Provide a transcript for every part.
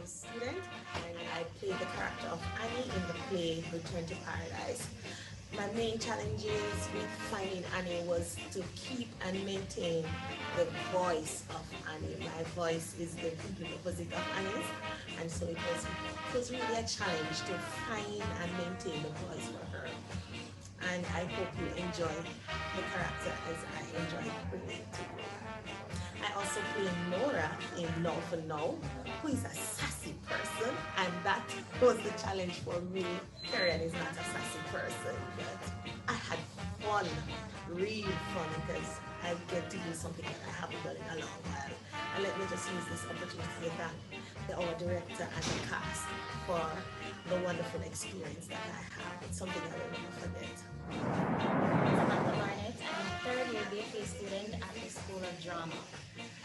student, and I played the character of Annie in the play Return to Paradise. My main challenges with finding Annie was to keep and maintain the voice of Annie. My voice is the complete opposite of Annie's, and so it was really a challenge to find and maintain the voice for her. And I hope you enjoy the character as I enjoy bringing it to you. I also play Nora in Now for Now, who is a sassy person, and that was the challenge for me. Karen is not a sassy person, but I had fun, real fun, because I get to do something that I haven't done in a long while. And let me just use this opportunity to thank our director and the cast for the wonderful experience that I have. It's something I will never forget. Samantha Barnett. I'm a third year BFA student at the School of Drama.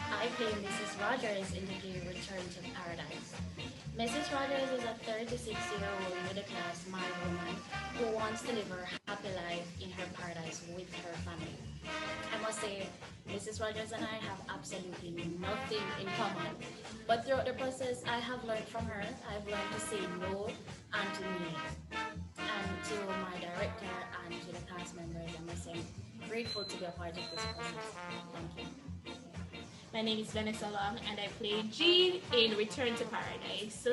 I play Mrs. Rogers in the play Return to Paradise. Mrs. Rogers is a 36-year-old middle-class married woman who wants to live her happy life in her paradise with her family. I must say, Mrs. Rogers and I have absolutely nothing in common. But throughout the process, I have learned from her. I've learned to say no and to mean it. And to my director and to the cast members, I must say, I'm grateful to be a part of this process. Thank you. My name is Vanessa Long and I play Jean in Return to Paradise.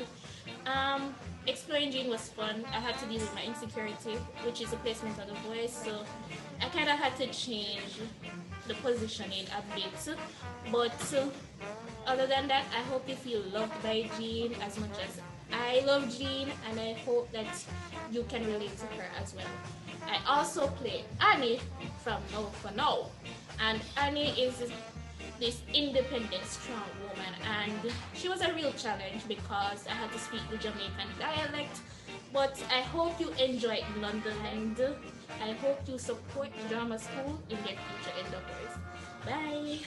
Exploring Jean was fun. I had to deal with my insecurity, which is the placement of the voice, so I kind of had to change the positioning a bit. But other than that, I hope you feel loved by Jean as much as I love Jean, and I hope that you can relate to her as well. I also play Annie from Now for Now, and Annie is this independent, strong woman, and she was a real challenge because I had to speak the Jamaican dialect, but I hope you enjoy it nonetheless. I hope you support drama school in their future endeavors. Bye.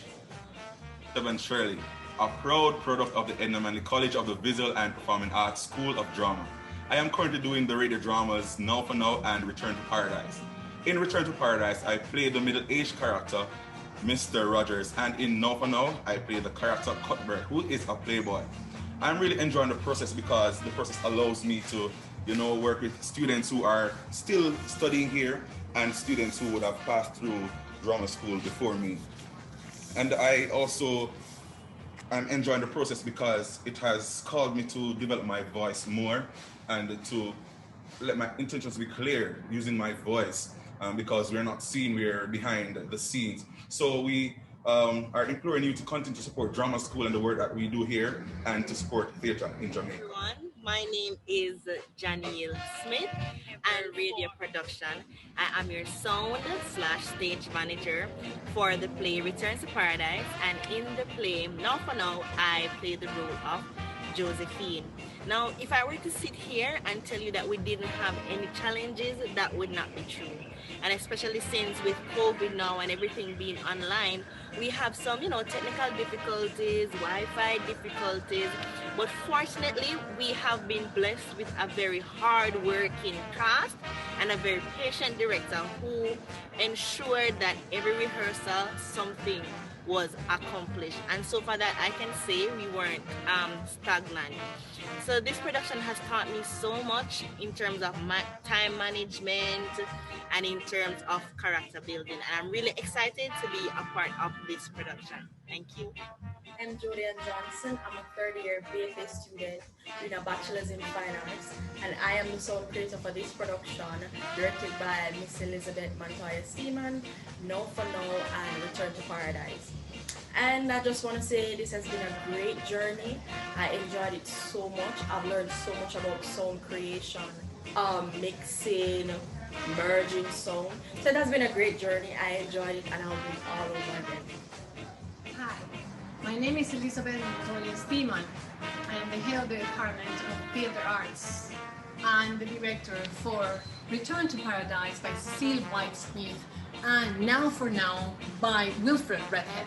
Seven Shirley, a proud product of the Edna College of the Visual and Performing Arts School of Drama. I am currently doing the radio dramas Now for Now and Return to Paradise. In Return to Paradise, I play the middle-aged character Mr. Rogers, and in Now for Now, I play the character Cuthbert, who is a playboy. I'm really enjoying the process because the process allows me to, work with students who are still studying here and students who would have passed through drama school before me. And I'm enjoying the process because it has called me to develop my voice more and to let my intentions be clear using my voice. Because we're not seen, we're behind the scenes. So we are imploring you to continue to support drama school and the work that we do here and to support theatre in Jamaica. Everyone, my name is Janiel Smith and radio production. I am your sound/stage manager for the play Return to Paradise, and in the play Now for Now, I play the role of Josephine. Now, if I were to sit here and tell you that we didn't have any challenges, that would not be true. And especially since with COVID now and everything being online, we have some, technical difficulties, Wi-Fi difficulties. But fortunately, we have been blessed with a very hard-working cast and a very patient director who ensured that every rehearsal, something was accomplished, and so for that I can say we weren't stagnant. So this production has taught me so much in terms of time management and in terms of character building, and I'm really excited to be a part of this production. Thank you. I'm Julian Johnson. I'm a third-year BFA student with a bachelor's in fine arts, and I am the sound creator for this production, directed by Miss Elizabeth Montoya Steeman, Now for Now and Return to Paradise. And I just want to say this has been a great journey. I enjoyed it so much. I've learned so much about sound creation, mixing, merging sound. So it has been a great journey. I enjoyed it, and I'll do it all over again. Hi, my name is Elizabeth Montoya Steeman. I am the head of the Department of Theatre Arts and the director for Return to Paradise by Cicely Waite-Smith and Now for Now by Wilfred, Redhead.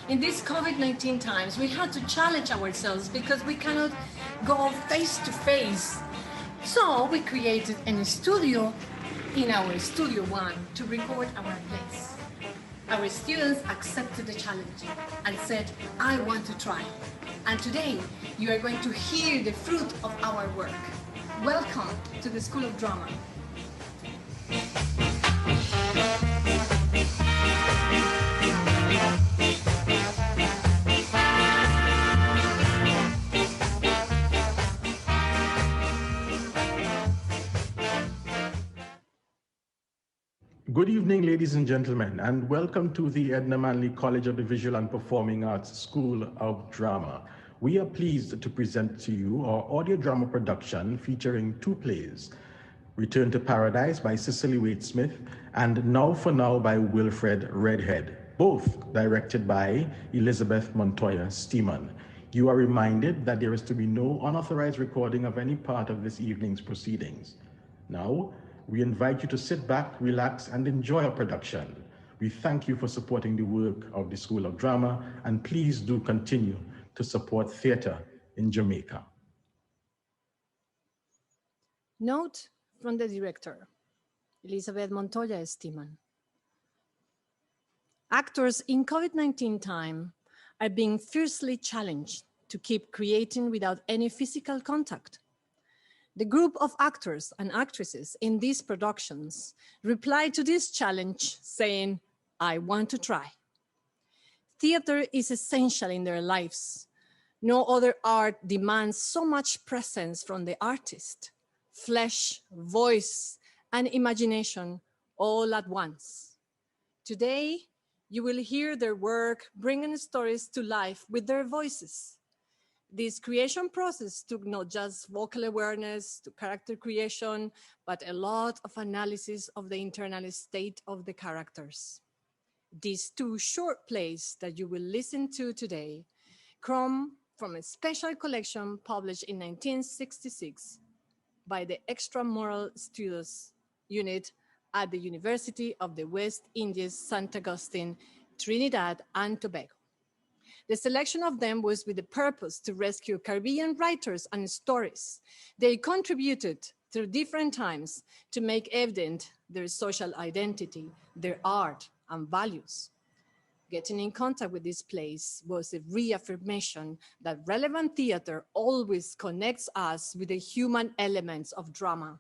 In these COVID-19 times, we had to challenge ourselves because we cannot go face to face. So we created a studio in our Studio One to record our plays. Our students accepted the challenge and said, I want to try. And today, you are going to hear the fruit of our work. Welcome to the School of Drama. Good evening, ladies and gentlemen, and welcome to the Edna Manley College of the Visual and Performing Arts School of Drama. We are pleased to present to you our audio drama production featuring two plays, Return to Paradise by Cicely Waite-Smith and Now for Now by Wilfred Redhead, both directed by Elizabeth Montoya Steeman. You are reminded that there is to be no unauthorized recording of any part of this evening's proceedings. Now, we invite you to sit back, relax, and enjoy our production. We thank you for supporting the work of the School of Drama, and please do continue to support theater in Jamaica. Note from the director, Elizabeth Montoya Steeman. Actors in COVID-19 time are being fiercely challenged to keep creating without any physical contact. The group of actors and actresses in these productions replied to this challenge saying, I want to try. Theater is essential in their lives. No other art demands so much presence from the artist, flesh, voice, and imagination all at once. Today, you will hear their work bringing stories to life with their voices. This creation process took not just vocal awareness to character creation, but a lot of analysis of the internal state of the characters. These two short plays that you will listen to today come from a special collection published in 1966 by the Extramural Studios unit at the University of the West Indies, St. Augustine, Trinidad and Tobago. The selection of them was with the purpose to rescue Caribbean writers and stories. They contributed through different times to make evident their social identity, their art, and values. Getting in contact with this place was a reaffirmation that relevant theater always connects us with the human elements of drama.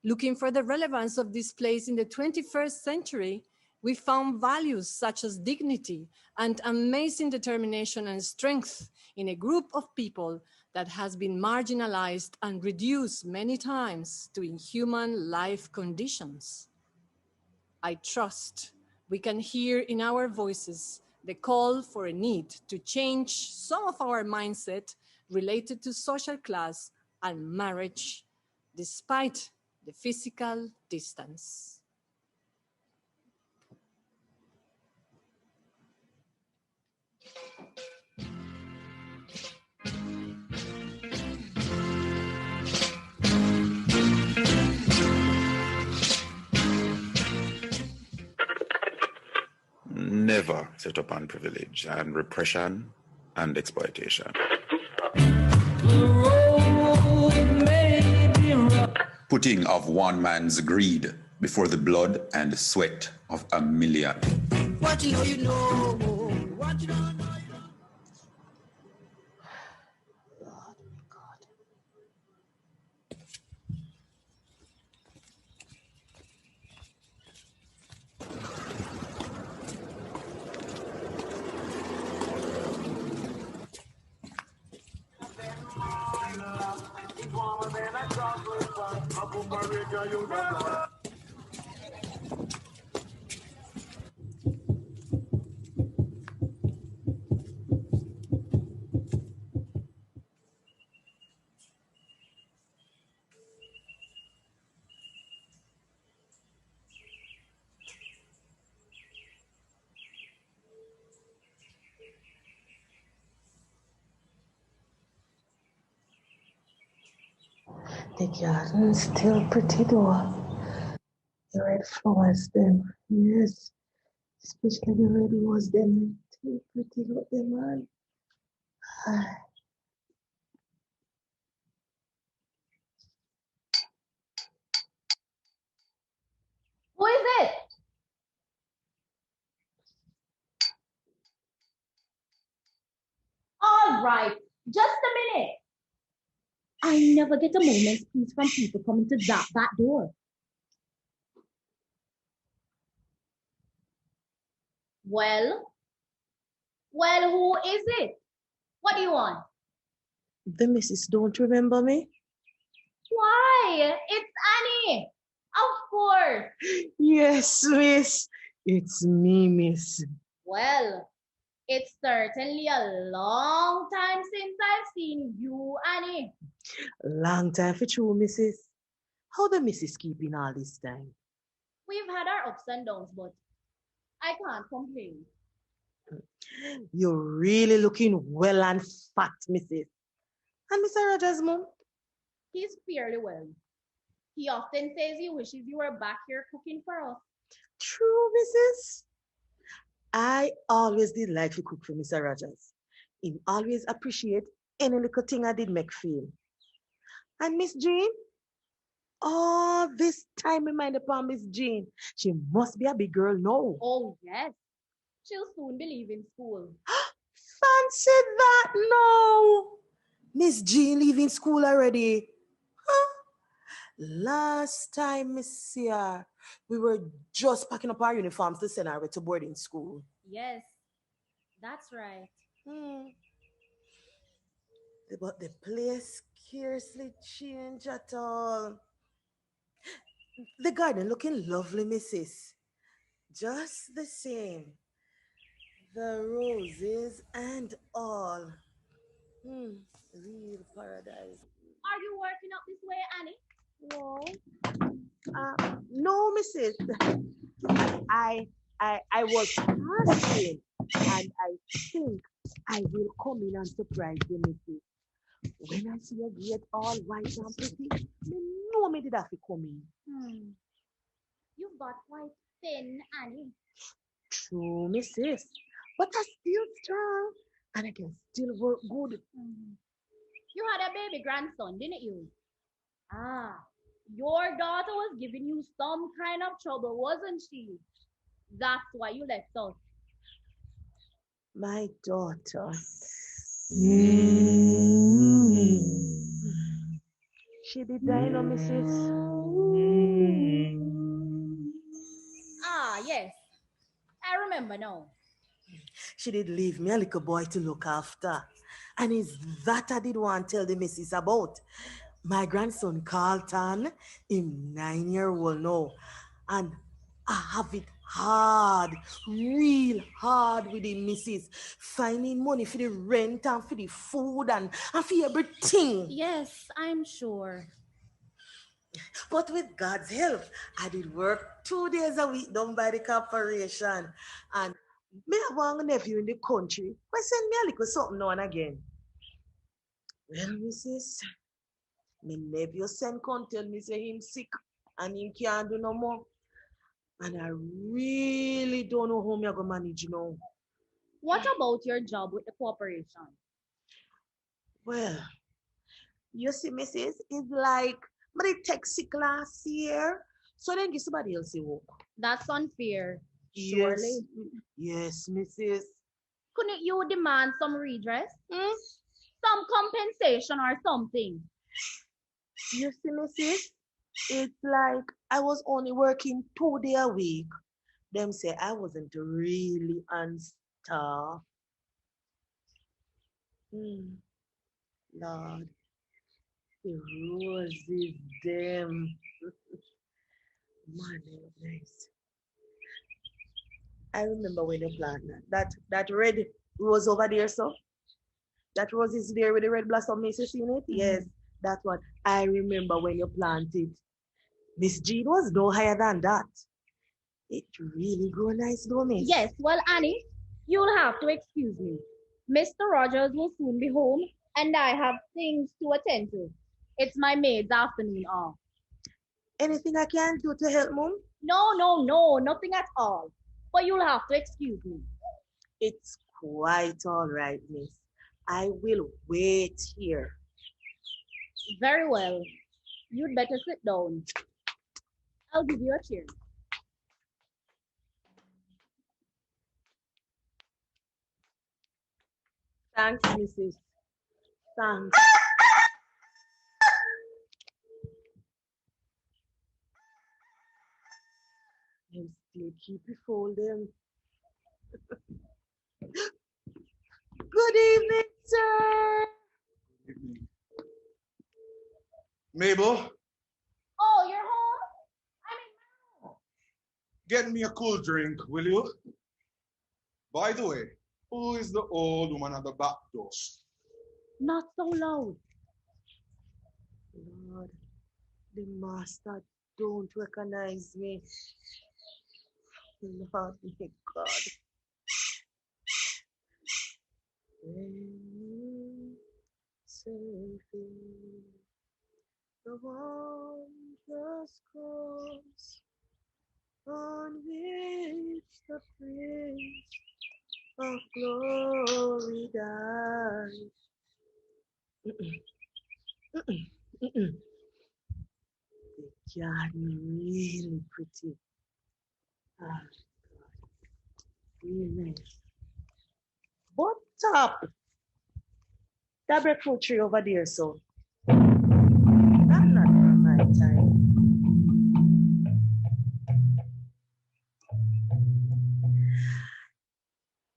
Looking for the relevance of this place in the 21st century, we found values such as dignity and amazing determination and strength in a group of people that has been marginalized and reduced many times to inhuman life conditions. I trust we can hear in our voices the call for a need to change some of our mindset related to social class and marriage, despite the physical distance. Never set upon privilege and repression and exploitation. Putting of one man's greed before the blood and sweat of a million. What you know, you know. What you don't know, you don't. Lord God. The garden is still pretty though. The red flowers them, yes. Especially the red ones them, still pretty look them man. Who is it? All right, just a minute. I never get a moment's peace from people coming to that back door. Well, who is it? What do you want? The missus don't remember me? Why? It's Annie. Of course. Yes, miss. It's me, miss. Well, it's certainly a long time since I've seen you, Annie. Long time for true, missus. How the missus keeping all this time? We've had our ups and downs, but I can't complain. You're really looking well and fat, missus. And Mr. Rogers' mom? He's fairly well. He often says he wishes you were back here cooking for us. True, missus. I always did like to cook for Mr. Rogers. He always appreciate any little thing I did make feel. And Miss Jean? Oh, this time we mind upon Miss Jean. She must be a big girl now. Oh, yes. She'll soon be leaving school. Fancy that now. Miss Jean leaving school already. Huh? Last time, Miss Sia, we were just packing up our uniforms to send her to boarding school. Yes, that's right. But the place scarcely changed at all. The garden looking lovely, missus. Just the same. The roses and all. Real paradise. Are you working up this way, Annie? No, missus. I was fasting, and I think I will come in and surprise the missus. When I see a great all white and pretty, me know me did have to come in. You've got quite thin, Annie. True, missus. But I'm still strong, and I can still work good. You had a baby grandson, didn't you? Your daughter was giving you some kind of trouble, wasn't she? That's why you left us. My daughter. She did die, no, missus? Yes. I remember now. She did leave me a little boy to look after. And it's that I did want to tell the missus about. My grandson, Carlton, him 9-year-old now. And I have it hard, real hard with the missus. Finding money for the rent and for the food and for everything. Yes, I'm sure. But with God's help, I did work 2 days a week done by the corporation. And me have one nephew in the country. Why send me a little something now and again? Well, missus, my nephew send come tell me say him sick and he can't do no more. And I really don't know how I'm going to manage now. What about your job with the corporation? Well, you see, missus, it's like, but I take sick last year, so then give somebody else a work. That's unfair, surely. Yes, missus. Couldn't you demand some redress? Some compensation or something? You see, missus, it's like I was only working 2 days a week. Them say I wasn't really on staff. Lord, the roses, them. Man, they look nice. I remember when you planted that red rose over there, so that rose is there with the red blossom. Miss, you seen it? Yes, that one. I remember when you planted. Miss Jean was no higher than that. It really grew nice, though, miss. Yes, well, Annie, you'll have to excuse me. Mr. Rogers will soon be home, and I have things to attend to. It's my maid's afternoon off. Anything I can do to help, Mom? No, nothing at all. But you'll have to excuse me. It's quite all right, miss. I will wait here. Very well. You'd better sit down. I'll give you a chair. Thanks, missus. Thanks. You still keep it folding. Good evening, sir. Mabel, Oh, you're home? get me a cool drink, will you? By the way, who is the old woman at the back door? Not so loud. Lord, the master don't recognize me. Lord, my God. Safety, the wondrous cross on which the Prince of Glory died. The garden really pretty. Ah, really nice. But top, that breadfruit tree over there, so I'm not on my time.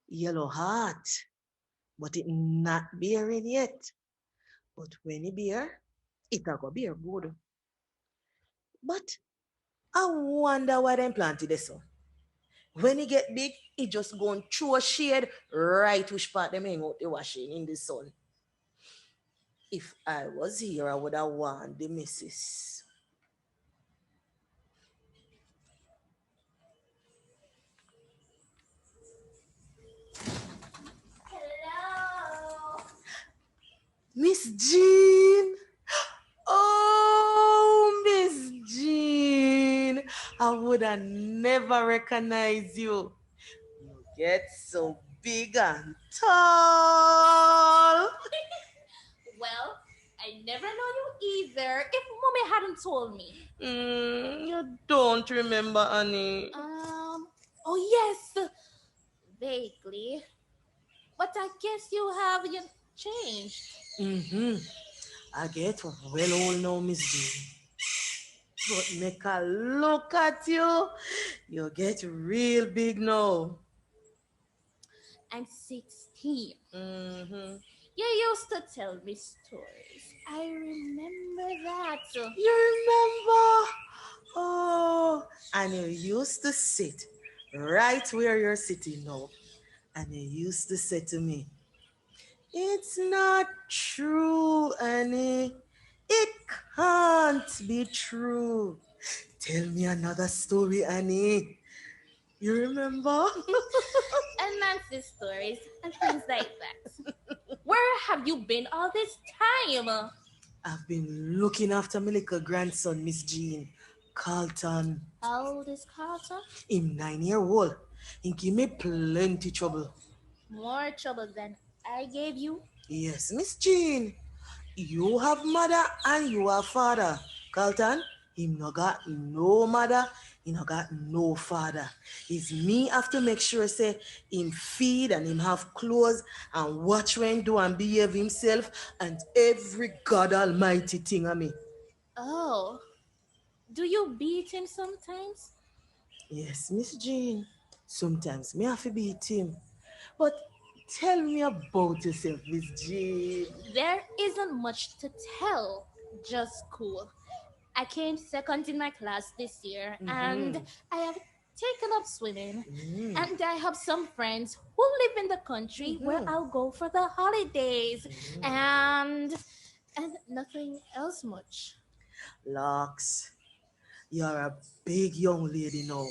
Yellow heart, but it not bearing yet. But when it bear, it a go bear good. But I wonder why them planted this so. When it get big, it just go and throw a shade right which part them hang out the washing in the sun. If I was here, I would have warned the missus. Hello. Miss Jean! Oh, Miss Jean! I would have never recognized you. You get so big and tall. Well, I never know you either if mommy hadn't told me. You don't remember, Annie. Oh yes, vaguely. But I guess you have changed. I get well old now, Miss Jean. But make a look at you. You get real big now. I'm 16. Mm-hmm. You used to tell me stories. I remember that. You remember? Oh, and you used to sit right where you're sitting now. And you used to say to me, "It's not true, Annie. It can't be true. Tell me another story, Annie." You remember? And Nancy's stories and things like that. Where have you been all this time? I've been looking after my little grandson, Miss Jean, Carlton. How old is Carlton? Him 9-year-old. He give me plenty trouble. More trouble than I gave you? Yes, Miss Jean. You have mother and you have father. Carlton, him no got no mother, he no got no father. It's me have to make sure say him feed and him have clothes and watch when he do and behave himself and every God almighty thing of me. Oh, do you beat him sometimes? Yes, Miss Jean. Sometimes me have to beat him. But tell me about yourself, Miss Jean. There isn't much to tell, just school. I came second in my class this year, and I have taken up swimming. And I have some friends who live in the country where I'll go for the holidays, and nothing else much. Lux, you're a big young lady now.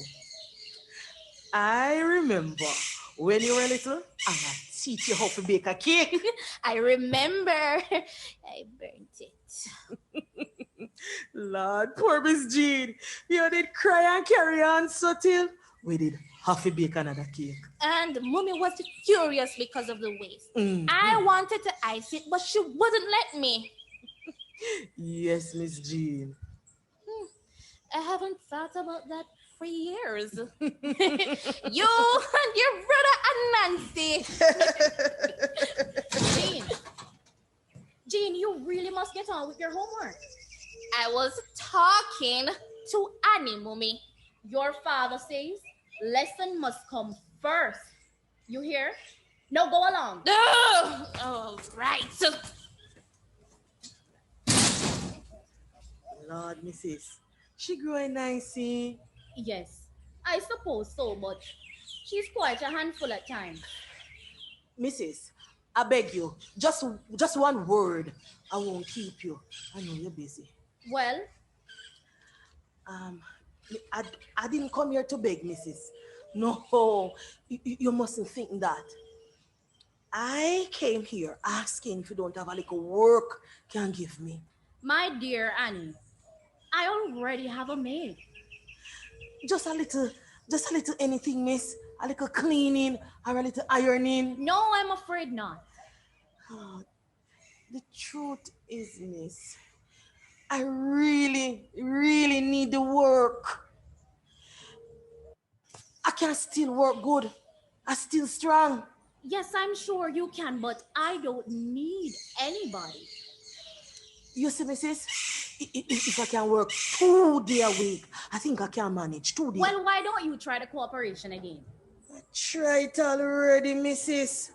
I remember when you were little, I teach you how to bake a cake. I remember. I burnt it. Lord, poor Miss Jean. You did cry and carry on so till we did have to bake another cake. And Mummy was furious because of the waste. I wanted to ice it, but she wouldn't let me. Yes, Miss Jean. I haven't thought about that for years. You and your brother and Nancy. Jean, Jean, you really must get on with your homework. I was talking to Annie, Mummy. Your father says lesson must come first. You hear? Now go along. Oh, all right. Lord, Mrs. She growing nice, eh? Yes, I suppose so, but she's quite a handful at times. Mrs., I beg you, just one word. I won't keep you. I know you're busy. Well? I didn't come here to beg, Mrs. No, you mustn't think that. I came here asking if you don't have a little work can give me. My dear Annie, I already have a maid. Just a little anything, miss. A little cleaning or a little ironing. No, I'm afraid not. The truth is, miss, I really, really need the work. I can still work good. I'm still strong. Yes, I'm sure you can, but I don't need anybody. You see, missus, if I can work 2 days a week, I think I can manage 2 days. Well, why don't you try the cooperation again? I tried already, missus.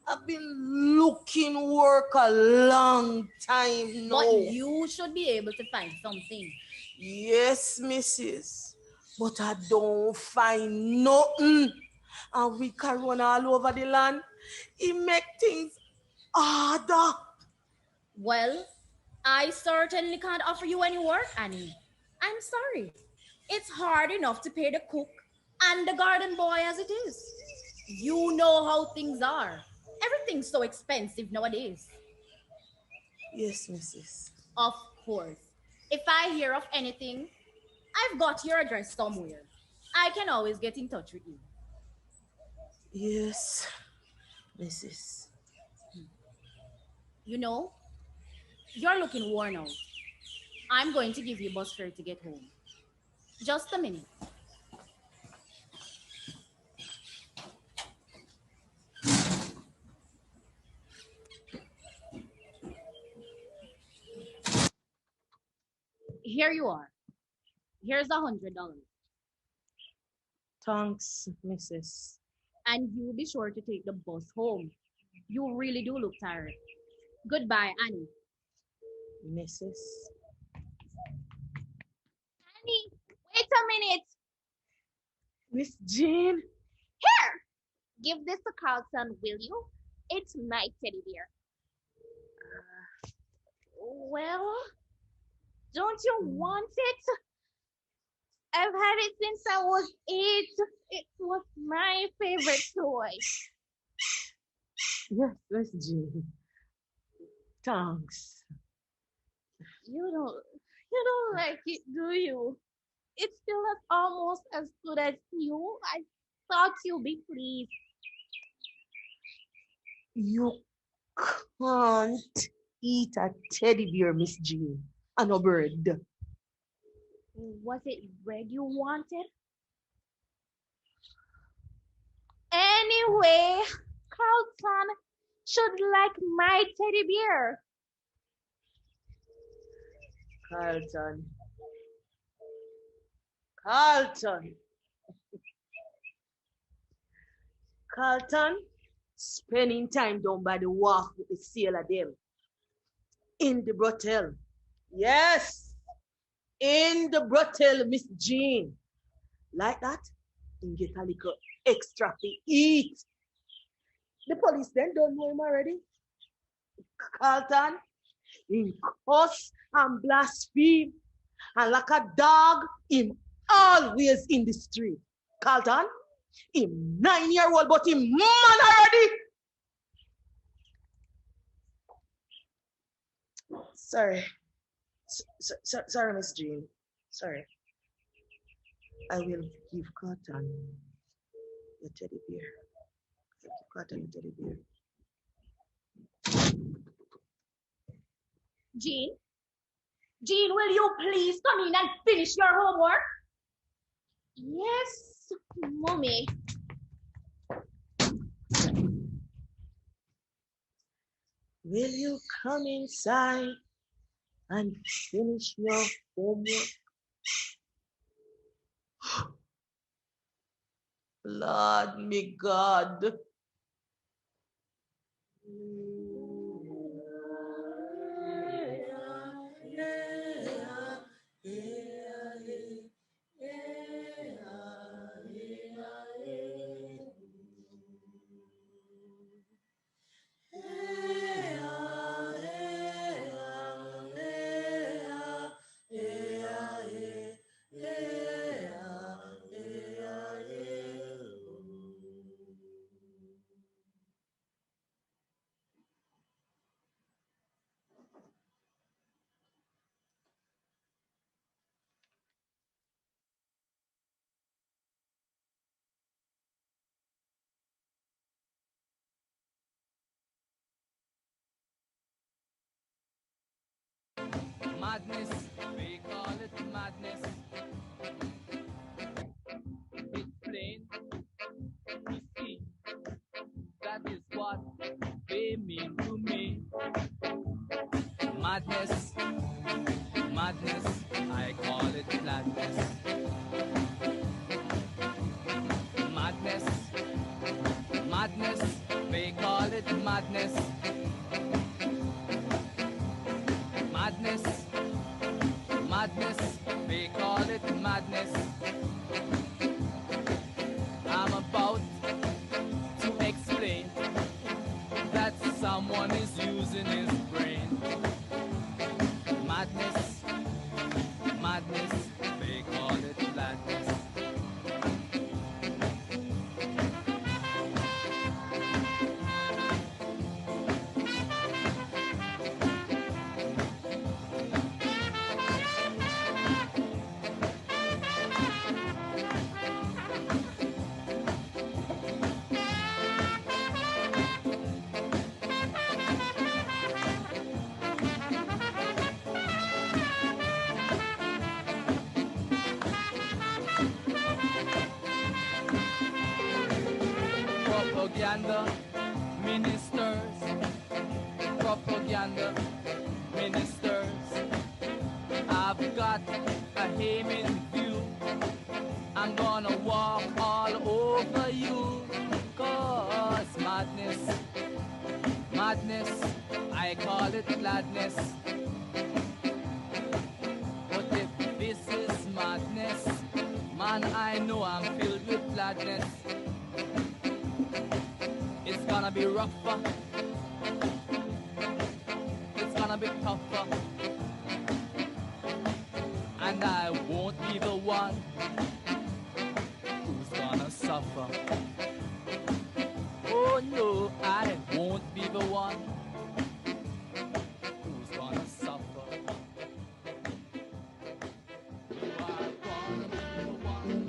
I've been looking work a long time now. But you should be able to find something. Yes, missus. But I don't find nothing. And we can run all over the land. It make things harder. Well, I certainly can't offer you any work, Annie. I'm sorry. It's hard enough to pay the cook and the garden boy as it is. You know how things are. Everything's so expensive nowadays. Yes, missus. Of course. If I hear of anything, I've got your address somewhere. I can always get in touch with you. Yes, missus. You know, you're looking worn out. I'm going to give you bus fare to get home. Just a minute. Here you are. Here's $100. Thanks, missus. And you be sure to take the bus home. You really do look tired. Goodbye, Annie. Missus. Annie, wait a minute. Miss Jean. Here, give this to Carlton, will you? It's my teddy bear. Well, don't you want it? I've had it since I was 8. It was my favorite toy. Yes, Miss Jean. Thanks. You don't like it, do you? It's still not almost as good as new. I thought you'd be pleased. You can't eat a teddy bear, Miss Jean, and a bird. Was it bread you wanted? Anyway, Carlton should like my teddy bear. Carlton, spending time down by the wharf with the sailor them. In the brothel. Yes, in the brothel, Miss Jean. Like that, you get a little extra to eat. The police then don't know him already. Carlton, in cuss and blaspheme, and like a dog, him always in the street. Carlton, him 9-year-old, but him man already. Sorry, Miss Jean. Sorry. I will give Carlton your teddy bear. I'll give Carlton your teddy bear. Jean, will you please come in and finish your homework? Yes, Mommy. will you come inside and finish your homework? Lord, me God. Madness, we call it madness. It's plain to see. That is what they mean to me. Madness, madness, I call it madness. Madness, madness, they call it madness. Madness, madness, they call it madness. I'm about to explain that someone is using his brain. Madness, madness, they call it madness. Propaganda ministers, propaganda ministers. I've got a aim in view. I'm gonna walk all over you. Cause madness, madness, I call it gladness. But if this is madness, man, I know I'm filled with gladness. It's gonna be rougher. It's gonna be tougher. And I won't be the one who's gonna suffer. Oh no, I won't be the one who's gonna suffer. You are gonna be the one.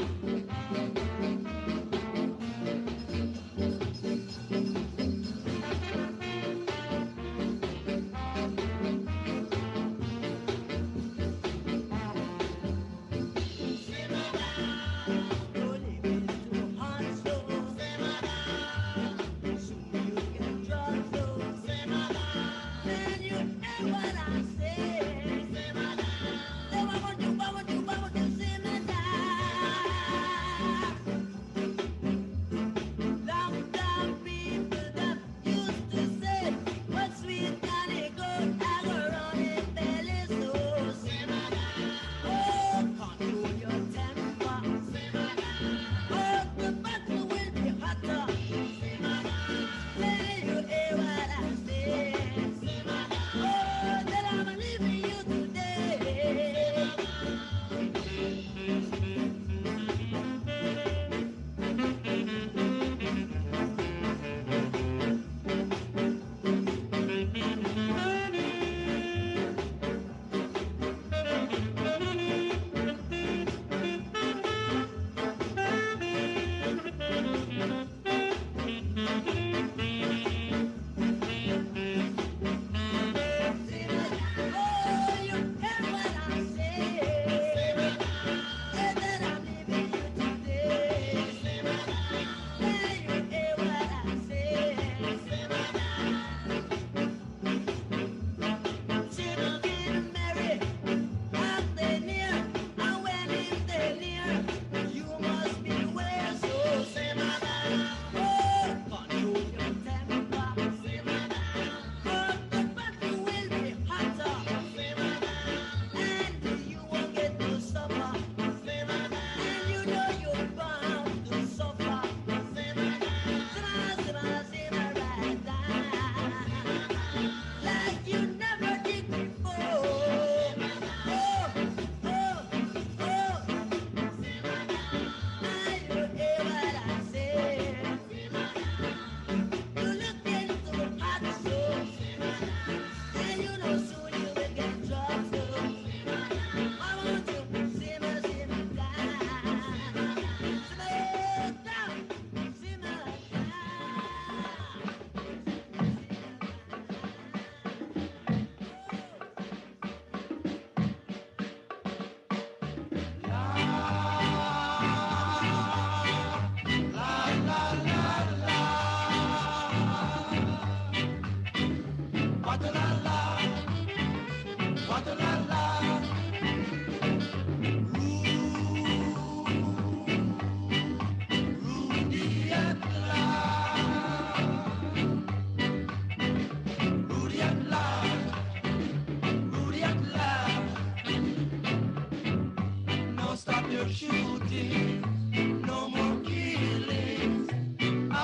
no more killings,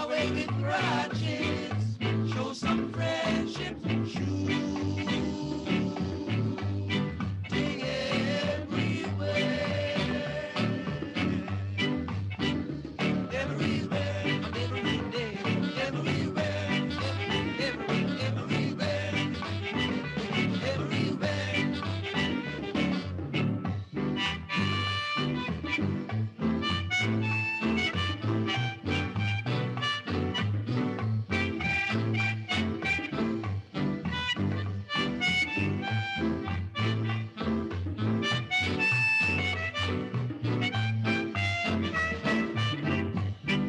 away with grudges, show some friendship, shooting everywhere. Everywhere, every day, everywhere, everywhere, everywhere.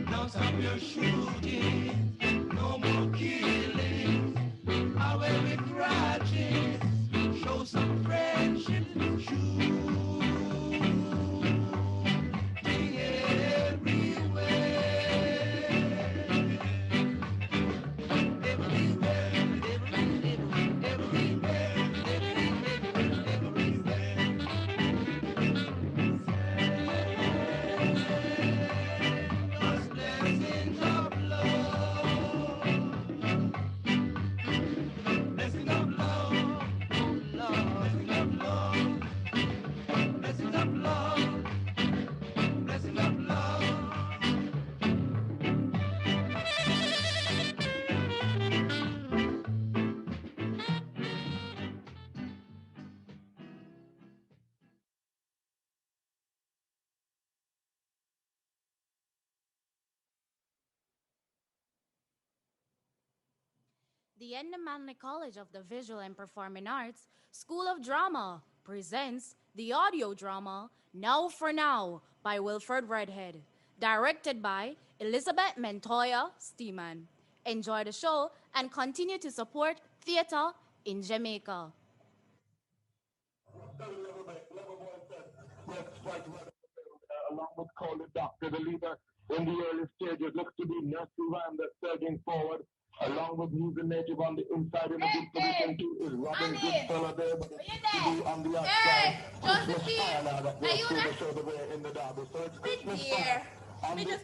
Now stop your shooting, no more killing, away with grudges, show some friendship, shooting everywhere, God's blessings of love, blessing of love, blessing of love, blessing of love, blessing of love. The Manley College of the Visual and Performing Arts School of Drama presents the audio drama Now for Now by Wilfred Redhead, directed by Elizabeth Montoya Steeman. Enjoy the show and continue to support theater in Jamaica. Along with Cole, the doctor, the leader in the early stages, looks to be Nurse Ryan that's surging forward. Along with who's the native on the inside in the good position too is Robin Goodfellow there, but to be on the outside. Josephine, are you there? show the way in the derby. So it's Christmas Here. on Me the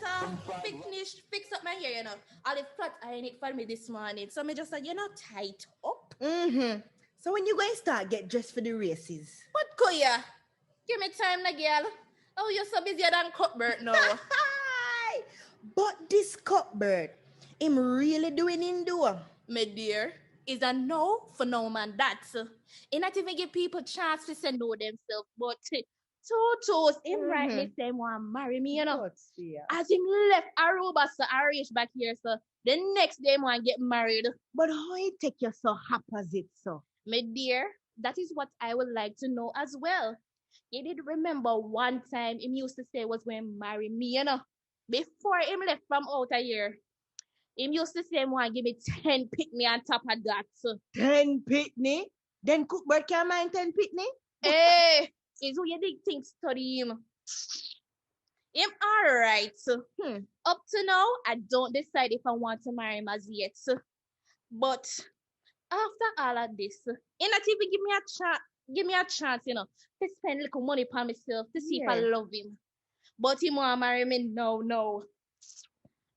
just fix up my hair, you know. All the flat iron it for me this morning. So me just tight up. So when you going to start get dressed for the races? But Koya, give me time na girl. Oh, you're so busy than Cuthbert now. But this Cuthbert, him really doing indoor. My dear, is a no for no man. That's it not even give people chance to say no themselves. But two toes, him rightly say want marry me, you know. As him left Aruba, so Irish back here, so the next day him want get married. But how he take you so opposite, so? My dear, that is what I would like to know as well. You did remember one time him used to say was going to marry me, you know. Before him left from out a year. Him used to say him want give me 10 pitney on top of that. So. 10 pitney? Then Cuthbert can't mind 10 pitney? Hey, is who you dig think study him. Him alright. So, up to now, I don't decide if I want to marry him as yet. So. But after all of this, he not even give me a chance, you know, to spend little money on myself to see if I love him. But he want to marry me no.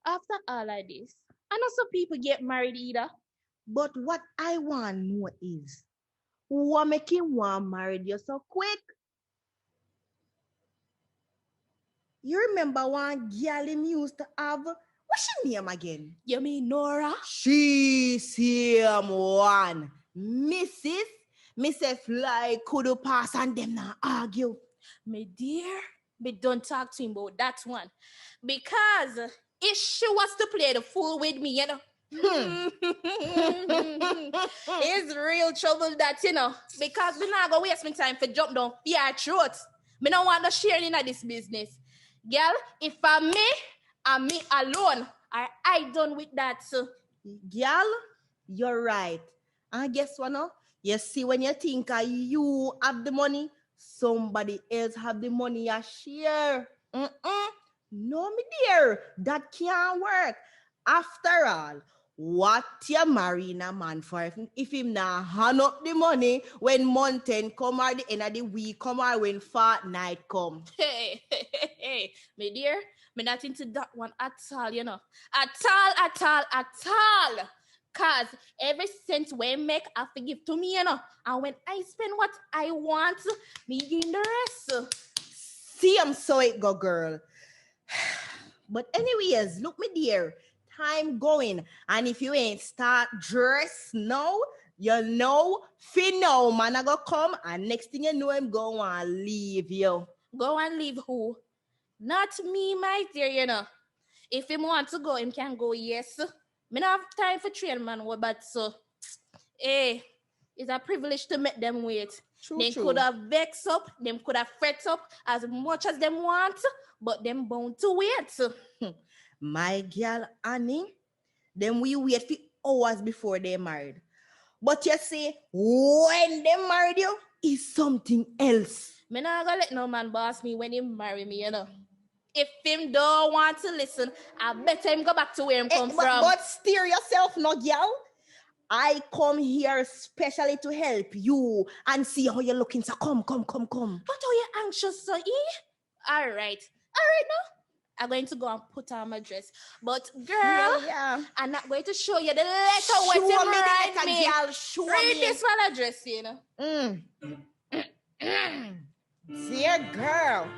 After all of this, I know some people get married either. But what I want to know is, what make him want married you so quick? You remember one girl him used to have? What's her name again? You mean Nora? She same one. Mrs. Fly could pass and them not argue. My dear, but don't talk to him about that one. Because if she was to play the fool with me, you know. It's real trouble that, you know. Because we not going to waste my time for jump down for your throat. Me don't want no sharing in this business. Girl, if I'm me alone, I done with that. So. Girl, you're right. And guess what now? You see, when you think you have the money, somebody else have the money you share. No, me dear, that can't work. After all, What you marrying a man for if him not hand up the money when month end come or the end of the week come or when fortnight come? Hey, my dear, me not into that one at all, you know. At all. Cause every cent we make, I forgive to me, you know. And when I spend what I want, me gain the rest. See, I'm so it go, girl. But anyways, look me dear, time going. And if you ain't start dress now, you know, now, man, I go come and next thing you know, I'm going to leave you. Go and leave who? Not me, my dear, you know. If him want to go, him can go, yes. Me not have time for train, man, but so. Hey, it's a privilege to make them wait. They could have vexed up, them could have fret up as much as them want, but them bound to wait. My girl Annie, then we wait for hours before they married. But you see, when they married you, is something else. Me not gonna let no man boss me when he marry me, you know. If him don't want to listen, I bet him go back to where him come from. But steer yourself, no girl. I come here especially to help you and see how you're looking. So come. But are you anxious, so All right now. I'm going to go and put on my dress. But girl, I'm not going to show you the letter what you write me. Girl, show Read me. this one address, you know. Dear girl,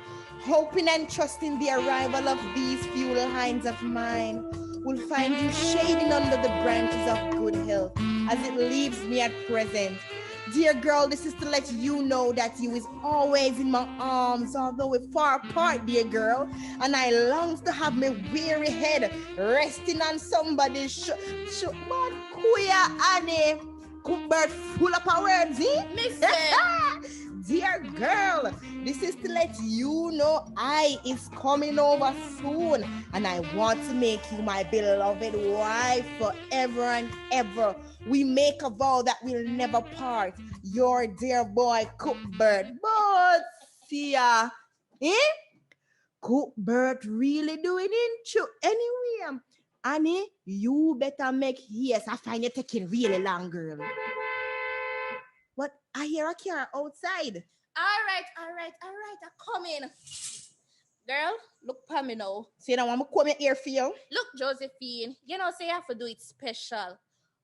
hoping and trusting the arrival of these fuel hinds of mine will find you shading under the branches of good health as it leaves me at present. Dear girl, this is to let you know that you is always in my arms, although we're far apart, dear girl. And I long to have my weary head resting on somebody's but queer Annie, Cuthbert full of our words, Dear girl, this is to let you know I is coming over soon, and I want to make you my beloved wife forever and ever. We make a vow that we'll never part. Your dear boy, Cuthbert. But, see ya. Cuthbert really doing it? Anyway, Annie, you better make haste. I find you taking really long, girl. But I hear a car outside. All right. I come in. Girl, look for me now. So you know I'm coming here for you? Look, Josephine, you know, say you have to do it special.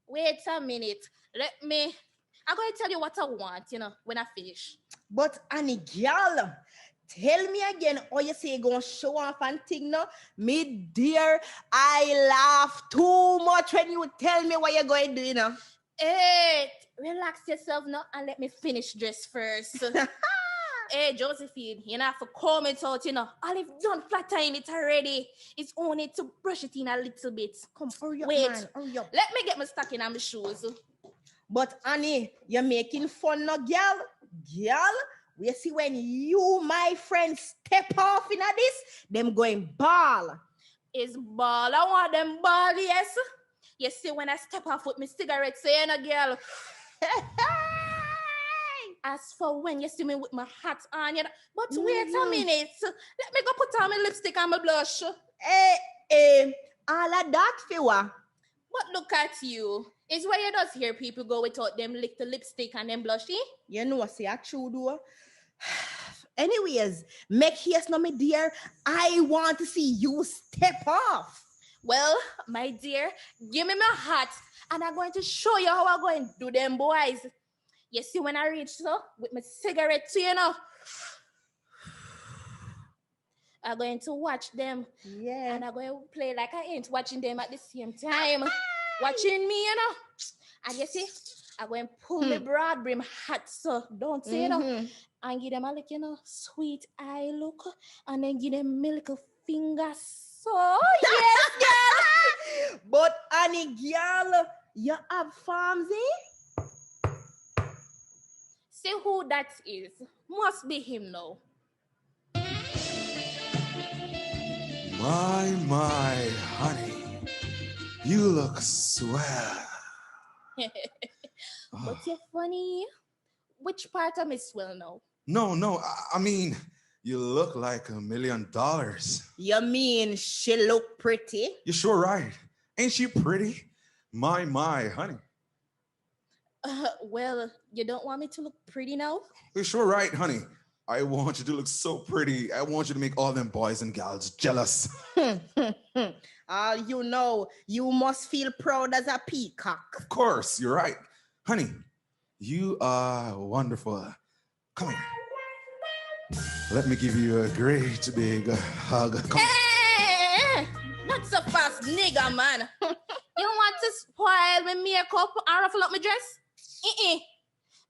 Wait a minute. I'm going to tell you what I want, you know, when I finish. But Annie, girl, tell me again how you say you're going to show off and thing now. Me dear, I laugh too much when you tell me what you're going to do, you know. Hey, relax yourself now and let me finish dress first. Hey, Josephine, you know, have to comb it out, you know. Olive done flat iron it already. It's only to brush it in a little bit. Come, hurry up, wait. man, hurry up. Let me get my stocking and my shoes. But Annie, you're making fun now, girl. Girl, we see when you, my friend, step off in this, them going ball. It's ball. I want them ball, yes. You see when I step off with my cigarette, saying a girl. As for when you see me with my hat on, you know, but wait a minute. Let me go put on my lipstick and my blush. All of that for what? But look at you. It's why you just hear people go without them little lipstick and them blush, You know, say a true though. Anyways, make haste now, my dear. I want to see you step off. Well, my dear, give me my hat and I'm going to show you how I'm going to do them boys. You see when I reach so with my cigarette too, you know. I'm going to watch them. Yeah. And I'm going to play like I ain't watching them at the same time. Watching me, you know. And you see, I'm going to pull my broad brim hat, so don't say, you know. And give them a little, you know, sweet eye look. And then give them a little finger. So, yes, girl. But, Annie, girl, you have farms, See who that is. Must be him now. My, honey. You look swell. But you're funny. Which part of me swell now? No. I mean, you look like $1 million. You mean she look pretty? You're sure right. Ain't she pretty? My, honey. Well, you don't want me to look pretty now? You're sure right, honey. I want you to look so pretty. I want you to make all them boys and gals jealous. All you know, you must feel proud as a peacock. Of course, you're right. Honey, you are wonderful. Come here. Let me give you a great big hug. Come Hey, not so fast, nigga, man. You want to spoil my makeup and ruffle up my dress?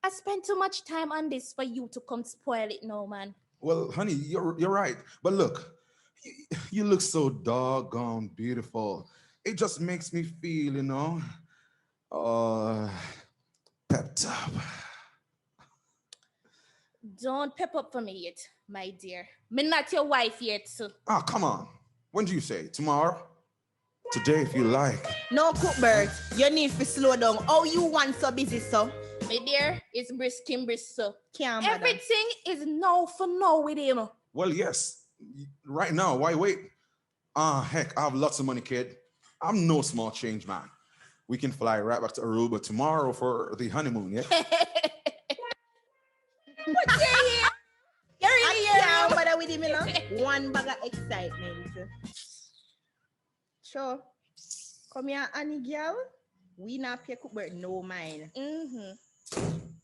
I spent too much time on this for you to come spoil it now, man. Well, honey, you're right. But look, you look so doggone beautiful. It just makes me feel, pepped up. Don't pep up for me yet, my dear. Me not your wife yet, so. Ah, come on. When do you say? Tomorrow? Today, if you like. No, Cookbird, you need to slow down. Oh, you want so busy, so? My dear, it's brisk, so. Can't Everything is no for no with him. Well, yes. Right now, why wait? Heck, I have lots of money, kid. I'm no small change man. We can fly right back to Aruba tomorrow for the honeymoon, yeah? What you here? You're really here. I can't bother with him, One bag of excitement. Sure. Come here, Annie girl. We not pay Cookbird no mind.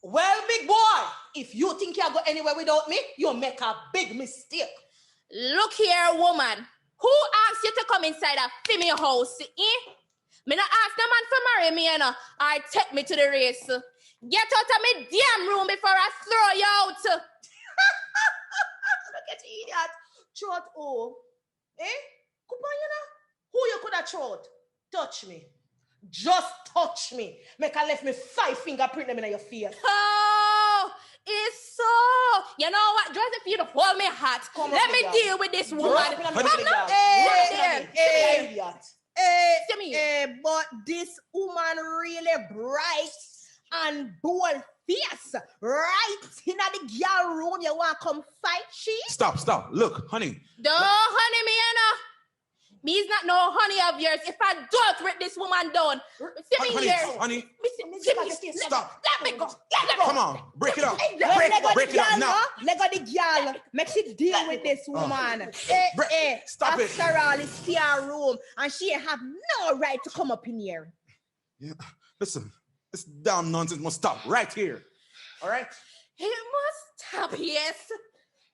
Well, big boy, if you think you'll go anywhere without me, you'll make a big mistake. Look here, woman. Who asked you to come inside a female house? Me not ask the man to marry me, or take me to the race. Get out of my damn room before I throw you out. Look at you, idiot. Throat, oh. Kupanyana? Who you could have throat? Touch me. Just touch me. Make I left me 5 fingerprint them in your face. Oh, it's so. You know what? Just if you'd hold me hot, let me deal with this woman. Come now. But this woman really bright and bold fierce. Right in the girl room, you want to come fight she? Stop. Look, honey. Don't honey me, Me's not no honey of yours if I don't rip this woman down. See me here. Honey. Stop. Let me go. Come on. Break it up. Break it up now. Let go the girl. Make she deal with this woman. Stop it. After all, it's her room. And she have no right to come up in here. Yeah. Listen. This damn nonsense must stop right here. All right? It must stop, yes.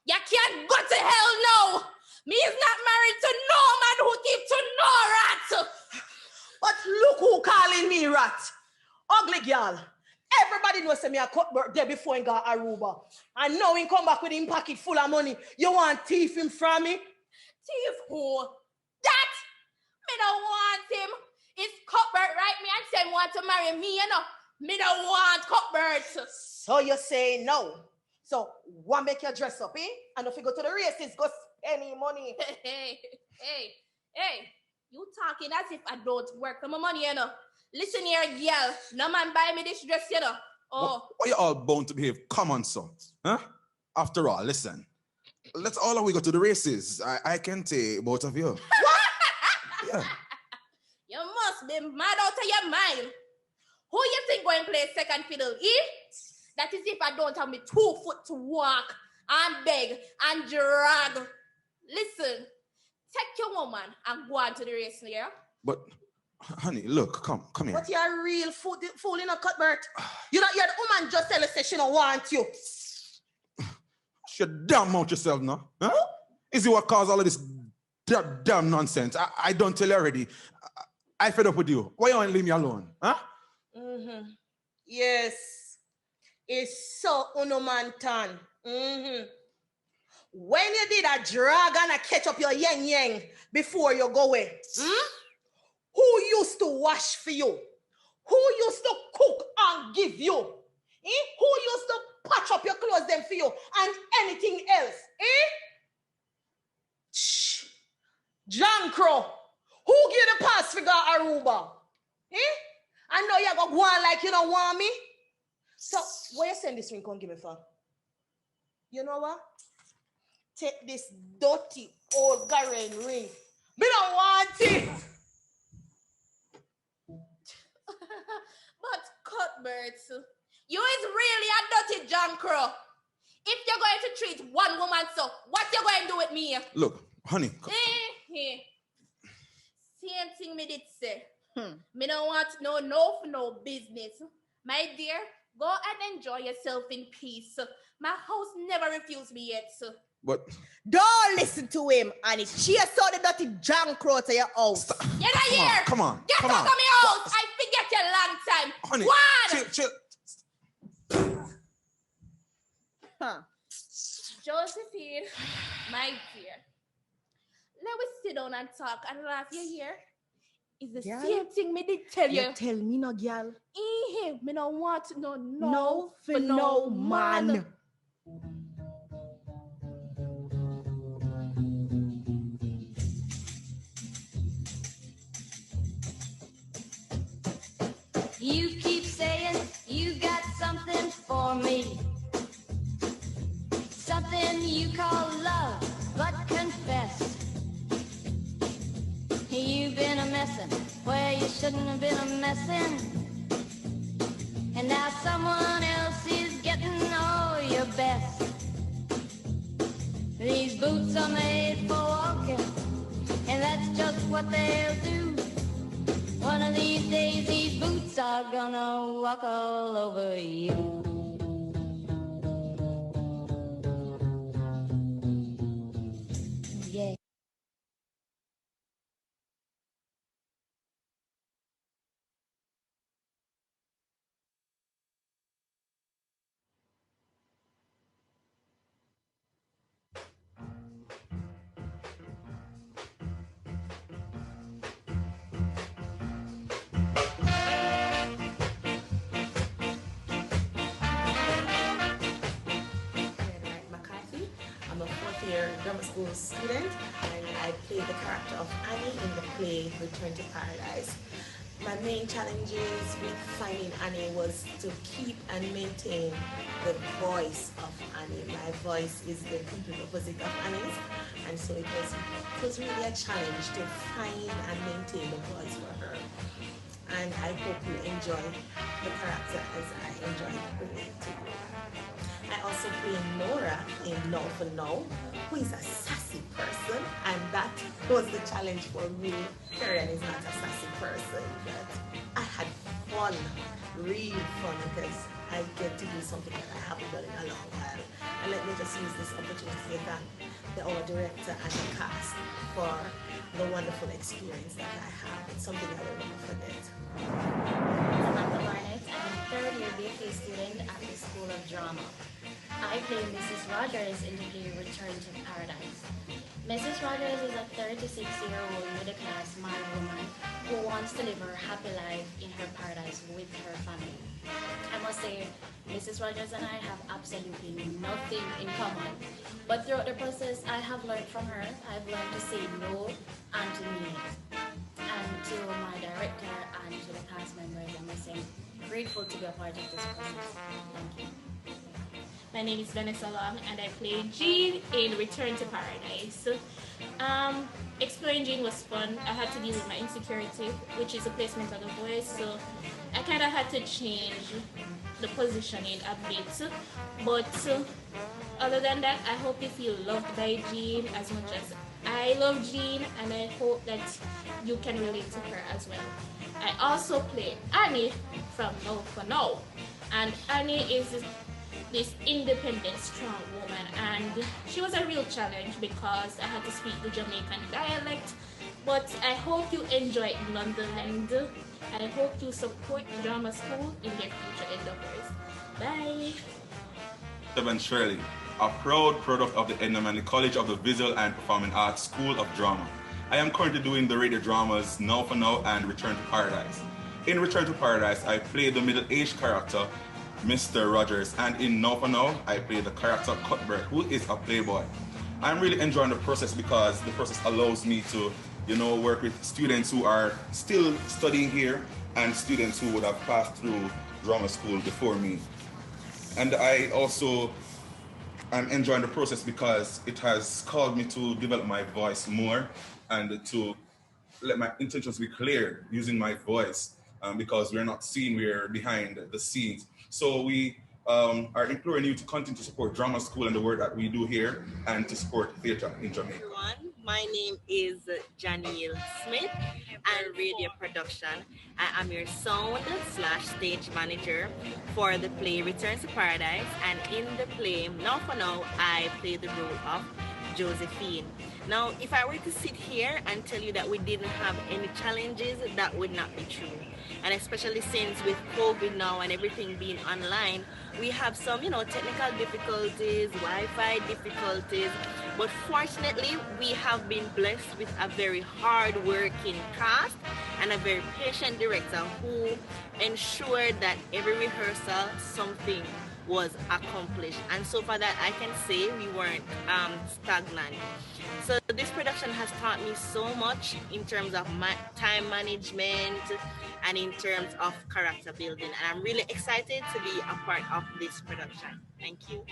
You can't go to hell now. Me is not married to no man who keep to no rat. But look who calling me rat. Ugly girl. Everybody knows me a cut birthday before he got Aruba. And now he come back with him pocket full of money. You want thief him from me? Thief who? That? Me don't want him. It's Cuthbert, right? Me and Sam want to marry me, Me don't want Cuthbert. So you say no. So what make you dress up, And if you go to the races, go spend money. Hey. You talking as if I don't work for my money, Listen here, girl. No man buy me this dress, Oh. Why you all bound to behave common, son? Huh? After all, listen. Let's all we go to the races. I can take both of you. What? Yeah. You must be mad out of your mind. Who you think going to play second fiddle, That is if I don't have me 2 foot to walk and beg and drag. Listen, take your woman and go on to the race here. But, honey, look, come here. But you're a real fool in a Cuthbert. You don't hear the woman just tell us that she don't want you. Shut damn mouth yourself now. Huh? Is it what caused all of this damn nonsense? I don't tell you already. I fed up with you. Why you want to leave me alone? Huh? Yes. It's so unumantan. When you did a drag and a catch up your yang before you go away, who used to wash for you? Who used to cook and give you? Who used to patch up your clothes them for you and anything else? John Crow, who give the pass figure Aruba? I know you go on like you don't want me. So, where you send this ring come give me for? You know what? Take this dirty old Garen ring. Me don't want it. Birds. You is really a dirty John Crow. If you're going to treat one woman so, what you going to do with me? Look, honey. Same thing me did say. Me don't want no business. My dear, go and enjoy yourself in peace. My house never refused me yet. But don't listen to him, and it's she saw the dirty junk crow to your house. You're not here. Come on. Get come out on. of my house. I forget you a long time. Honey, One. chill. Josephine, my dear, let us sit down and talk and laugh. You hear? It's the same thing me did tell you. You tell me no, girl. Me no want no for no man. You keep saying you got something for me. Something you call love, but confess. You've been a messin' where you shouldn't have been a messin'. And now someone else is getting all your best. These boots are made for walking, and that's just what they'll do. One of these days, these boots are gonna walk all over you. Yeah. I'm a fourth-year drama school student, and I play the character of Annie in the play Return to Paradise. My main challenges with finding Annie was to keep and maintain the voice of Annie. My voice is the complete opposite of Annie's, and so it was really a challenge to find and maintain the voice for her. And I hope you enjoy the character as I enjoy bringing it to you. I also play Nora in Now for Now, who is a sassy person, and that was the challenge for me. Karen is not a sassy person, but I had fun, real fun, because I get to do something that I haven't done in a long while. And let me just use this opportunity to thank our director and the cast for the wonderful experience that I had. It's something I will never forget. Samantha Barnett. I'm a third-year BFA student at the School of Drama. I play Mrs. Rogers in the play Return to Paradise. Mrs. Rogers is a 36-year-old middle-class married woman who wants to live her happy life in her paradise with her family. I must say, Mrs. Rogers and I have absolutely nothing in common. But throughout the process, I have learned from her. I've learned to say no and to mean it. And to my director and to the cast members, I must say, I'm grateful to be a part of this process. Thank you. My name is Vanessa Long, and I play Jean in Return to Paradise. Exploring Jean was fun. I had to deal with my insecurity, which is a placement of the voice, so I kind of had to change the positioning a bit. But other than that, I hope you feel loved by Jean as much as I love Jean, and I hope that you can relate to her as well. I also play Annie from Now for Now, and Annie is this independent, strong woman, and she was a real challenge because I had to speak the Jamaican dialect, but I hope you enjoy it nonetheless. I hope you support drama school in their future endeavors. Bye. Seven Shirley, a proud product of the Edna Manley College of the Visual and Performing Arts School of Drama. I am currently doing the radio dramas Now for Now and Return to Paradise. In Return to Paradise, I play the middle-aged character Mr. Rogers, and in Now for Now, I play the character Cuthbert, who is a playboy. I'm really enjoying the process because the process allows me to, work with students who are still studying here and students who would have passed through drama school before me. And I also am enjoying the process because it has called me to develop my voice more and to let my intentions be clear using my voice. because we're not seen, we're behind the scenes. So we are imploring you to continue to support drama school and the work that we do here and to support theatre in Jamaica. Everyone, my name is Janiel Smith and radio production. I am your sound slash stage manager for the play Returns to Paradise, and in the play, now for now, I play the role of Josephine. Now, if I were to sit here and tell you that we didn't have any challenges, that would not be true. And especially since with COVID now and everything being online, we have some, technical difficulties, Wi-Fi difficulties, but fortunately, we have been blessed with a very hard-working cast and a very patient director who ensured that every rehearsal, something was accomplished. And so for that, I can say we weren't stagnant. So this production has taught me so much in terms of time management and in terms of character building. And I'm really excited to be a part of this production. Thank you.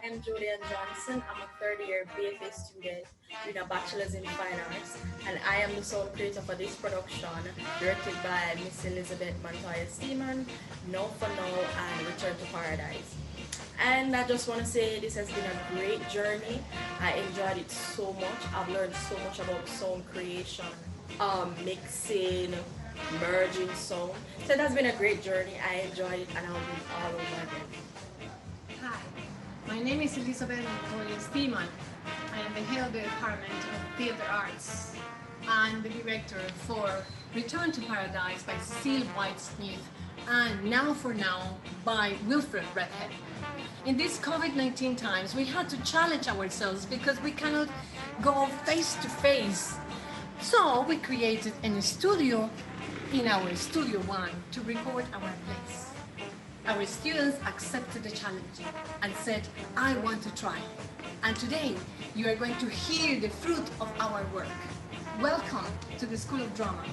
I'm Julian Johnson. I'm a third-year BFA student with a bachelor's in fine arts, and I am the sound creator for this production, directed by Miss Elizabeth Montoya Steeman, No for No, and Return to Paradise. And I just want to say this has been a great journey. I enjoyed it so much. I've learned so much about sound creation, mixing, merging sound. So it has been a great journey. I enjoyed it, and I'll be all over again. Hi, my name is Elizabeth Montoya Steeman. I am the head of the Department of Theatre Arts and the director for Return to Paradise by Cicely Waite-Smith and Now for Now by Wilfred, Redhead. In these COVID-19 times, we had to challenge ourselves because we cannot go face to face. So we created a studio in our Studio One to record our plays. Our students accepted the challenge and said, I want to try. And today, you are going to hear the fruit of our work. Welcome to the School of Drama.